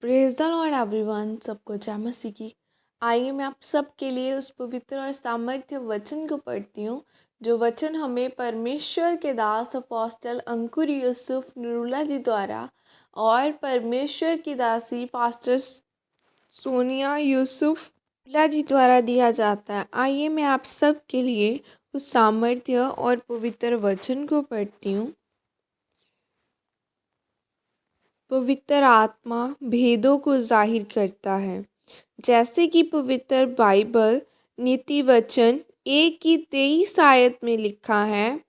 Praise the Lord everyone. सबको जय मसीह की। आइए मैं आप सबके लिए उस पवित्र और सामर्थ्य वचन को पढ़ती हूँ, जो वचन हमें परमेश्वर के दास अपोस्टल अंकुर यूसुफ नरूला जी द्वारा और परमेश्वर की दासी पास्टर सोनिया यूसुफ नरूला जी द्वारा दिया जाता है। आइए मैं आप सबके लिए उस सामर्थ्य और पवित्र वचन को पढ़ती हूँ। पवित्र आत्मा भेदों को जाहिर करता है। जैसे कि पवित्र बाइबल नीति वचन 1:23 आयत में लिखा है,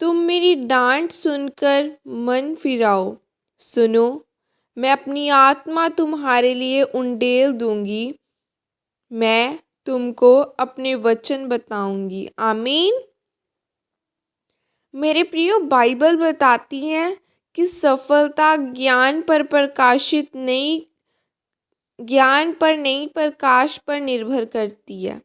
तुम मेरी डांट सुनकर मन फिराओ। सुनो, मैं अपनी आत्मा तुम्हारे लिए उंडेल दूंगी। मैं तुमको अपने वचन बताऊंगी। आमीन। मेरे प्रियो, बाइबल बताती है कि सफलता ज्ञान पर नहीं प्रकाश पर निर्भर करती है।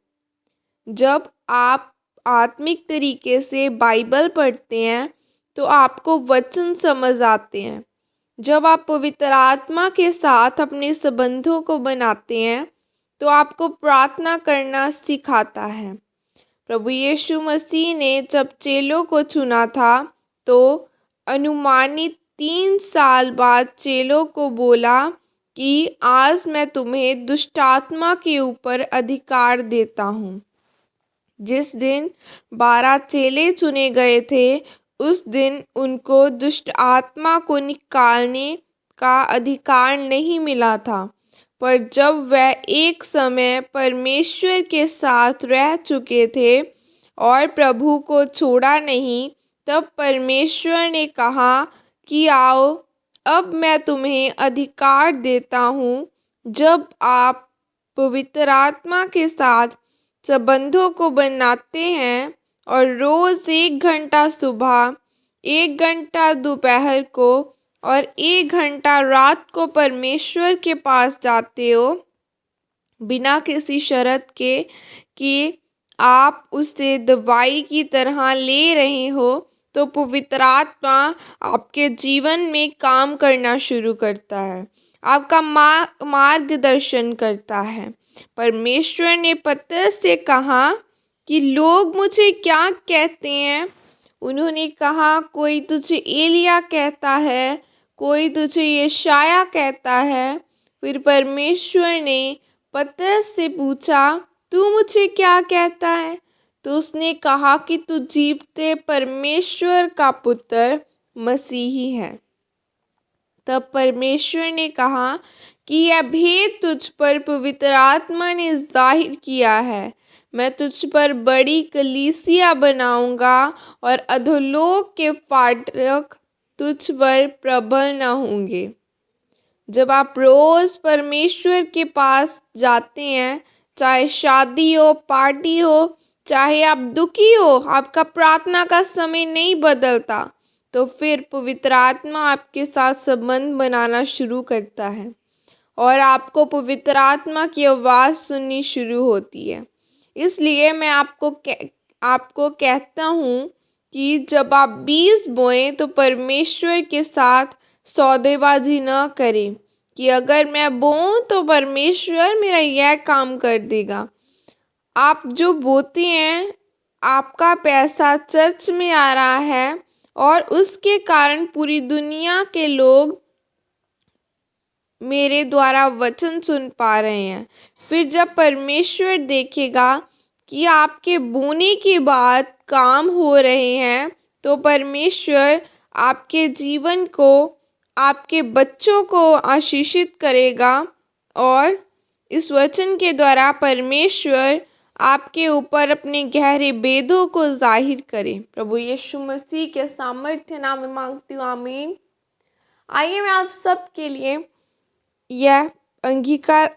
जब आप आत्मिक तरीके से बाइबल पढ़ते हैं तो आपको वचन समझ आते हैं। जब आप पवित्र आत्मा के साथ अपने संबंधों को बनाते हैं तो आपको प्रार्थना करना सिखाता है। प्रभु यीशु मसीह ने जब चेलों को चुना था तो अनुमानित 3 साल बाद चेलों को बोला कि आज मैं तुम्हें दुष्ट आत्मा के ऊपर अधिकार देता हूँ। जिस दिन 12 चेले चुने गए थे, उस दिन उनको दुष्ट आत्मा को निकालने का अधिकार नहीं मिला था। पर जब वह एक समय परमेश्वर के साथ रह चुके थे और प्रभु को छोड़ा नहीं, तब परमेश्वर ने कहा कि आओ, अब मैं तुम्हें अधिकार देता हूँ। जब आप पवित्र आत्मा के साथ संबंधों को बनाते हैं और रोज़ 1 घंटा सुबह, 1 घंटा दोपहर को और 1 घंटा रात को परमेश्वर के पास जाते हो, बिना किसी शर्त के कि आप उसे दवाई की तरह ले रहे हो, तो पवित्र आत्मा आपके जीवन में काम करना शुरू करता है, आपका मार्गदर्शन करता है। परमेश्वर ने पतरस से कहा कि लोग मुझे क्या कहते हैं? उन्होंने कहा, कोई तुझे एलिया कहता है, कोई तुझे यशाया कहता है। फिर परमेश्वर ने पतरस से पूछा, तू मुझे क्या कहता है? तो उसने कहा कि तू जीवते परमेश्वर का पुत्र मसीही है। तब परमेश्वर ने कहा कि यह भेद तुझ पर पवित्र आत्मा ने जाहिर किया है। मैं तुझ पर बड़ी कलीसिया बनाऊंगा और अधोलोक के फाटक तुझ पर प्रबल न होंगे। जब आप रोज़ परमेश्वर के पास जाते हैं, चाहे शादी हो, पार्टी हो, चाहे आप दुखी हो, आपका प्रार्थना का समय नहीं बदलता, तो फिर पवित्र आत्मा आपके साथ संबंध बनाना शुरू करता है और आपको पवित्र आत्मा की आवाज़ सुननी शुरू होती है। इसलिए मैं आपको कहता हूँ कि जब आप बीज बोएं तो परमेश्वर के साथ सौदेबाजी न करें कि अगर मैं बोऊं तो परमेश्वर मेरा यह काम कर देगा। आप जो बोते हैं, आपका पैसा चर्च में आ रहा है और उसके कारण पूरी दुनिया के लोग मेरे द्वारा वचन सुन पा रहे हैं। फिर जब परमेश्वर देखेगा कि आपके बोने के बाद काम हो रहे हैं, तो परमेश्वर आपके जीवन को, आपके बच्चों को आशीषित करेगा और इस वचन के द्वारा परमेश्वर आपके ऊपर अपने गहरे भेदों को जाहिर करे। प्रभु यीशु मसीह के सामर्थ्य नाम में मांगती हूँ, आमीन। आइए मैं आप सबके लिए यह अंगीकार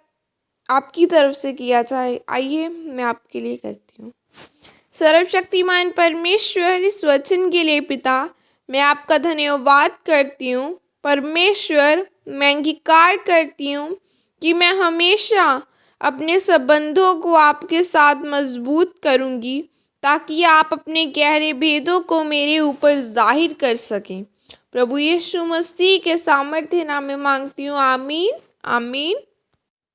आपकी तरफ से किया जाए। आइए मैं आपके लिए करती हूँ। सर्वशक्तिमान परमेश्वर, इस वचन के लिए पिता, मैं आपका धन्यवाद करती हूँ। परमेश्वर, मैं अंगीकार करती हूँ कि मैं हमेशा अपने संबंधों को आपके साथ मजबूत करूँगी, ताकि आप अपने गहरे भेदों को मेरे ऊपर जाहिर कर सकें। प्रभु यीशु मसीह के सामर्थ्य नाम में मांगती हूँ, आमीन आमीन।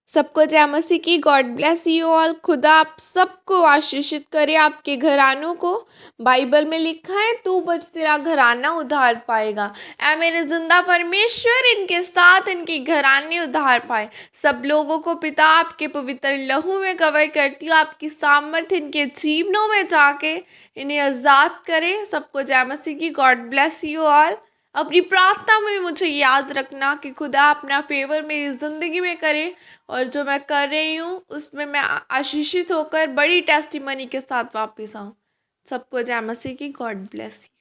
सबको जय मसीह की। God bless you all. खुदा आप सबको आशीषित करे, आपके घरानों को। बाइबल में लिखा है, तू बच तेरा घराना उद्धार पाएगा। ऐ मेरे जिंदा परमेश्वर, इनके साथ इनके घराने उद्धार पाए। सब लोगों को पिता आपके पवित्र लहू में कवर करती हूँ। आपकी सामर्थ्य इनके जीवनों में जाके इन्हें आज़ाद करे। सबको जय मसीह की। God bless you all. अपनी प्रार्थना में मुझे याद रखना कि खुदा अपना फेवर मेरी ज़िंदगी में करे, और जो मैं कर रही हूँ उसमें मैं आशीषित होकर बड़ी टेस्टिमनी के साथ वापस आऊँ। सबको जय मसीह की। God bless you.